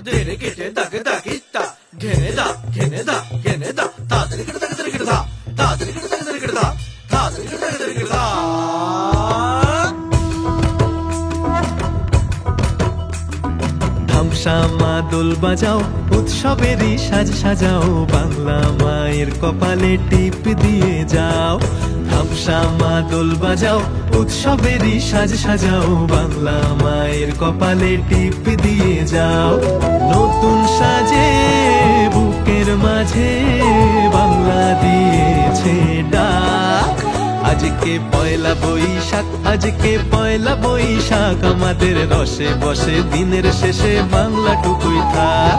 ধেরে কেটে দাকে দাকিতা ঘেনে দা ঘেনে দা ঘেনে দা তাড়াতাড়ি কেটে দাকে কেটে দা তাড়াতাড়ি কেটে দাকে কেটে দা তাড়াতাড়ি কেটে দাকে কেটে দা। ধামসামা দোল বাজাও উৎসবেরই সাজ সাজাও বাংলা মায়ের কপালে টিপ দিয়ে যাও। ধামসামা দোল বাজাও উৎসবেরই সাজ সাজাও বাংলা মায়ের কপালে টিপ দিয়ে যাও। নতুন সাজে বুকের মাঝে বাংলা দিয়েছে ডাক। আজকে পয়লা বৈশাখ আজকে পয়লা বৈশাখ আমাদের রসে বসে দিনের শেষে বাংলা টুকুই থাক।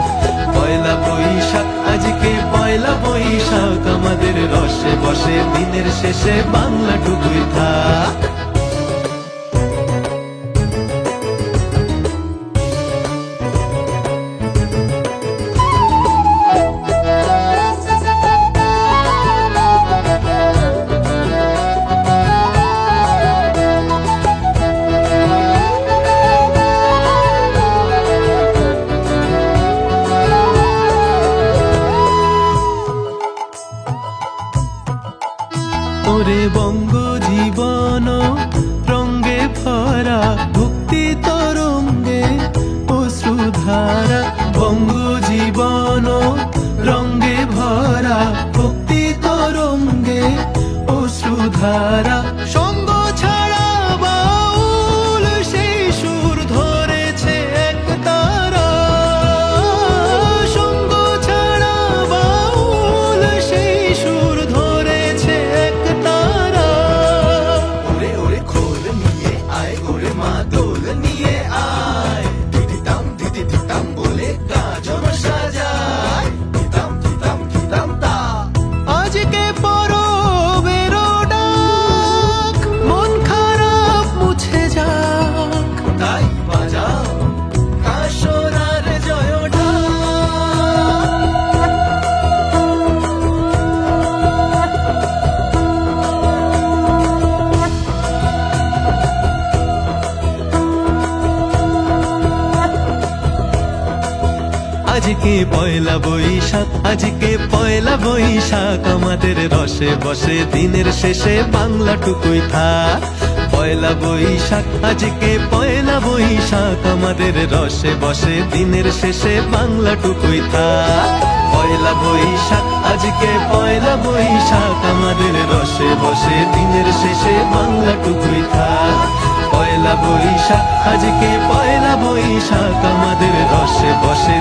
পয়লা বৈশাখ আজকে পয়লা বৈশাখ আমাদের রসে বসে দিনের শেষে বাংলা টুকুই থাক। ওরে বঙ্গ জীবন রঙ্গে ভরা ভক্তি তরঙ্গে অশ্রুধারা। বঙ্গ জীবন রঙ্গে ভরা ভক্তি তরঙ্গে অশ্রুধারা। সঙ্গ ছাড়া বাউল সেই সুর ধরেছে এক তারা। সঙ্গ ছাড়া বাউল সেই সুর ধরেছে এক তারা। ওরে ওরে খোল নিয়ে আয় ওরে মা দোল নিয়ে আয় দিদিতাম দিদিতাম বলে গাজন সাজায় দিতাম দিতাম দিতাম তা। আজকে পরবের ডাক মন খারাপ মুছে যাক। তাই বাজাও কাশরার জয় ঢাক। আজকে পয়লা বৈশাখ আজকে পয়লা বৈশাখ আমাদের রসে বসে দিনের শেষে বাংলা টুকুই থাক। পয়লা বৈশাখ আজকে পয়লা বৈশাখ আমাদের রসে বসে দিনের শেষে বাংলা টুকুই থাক। পয়লা বৈশাখ আজকে পয়লা বৈশাখ আমাদের রসে বসে দিনের শেষে বাংলা টুকুই থাক। পয়লা বৈশাখ আজকে পয়লা বৈশাখ আমাদের রসে বসে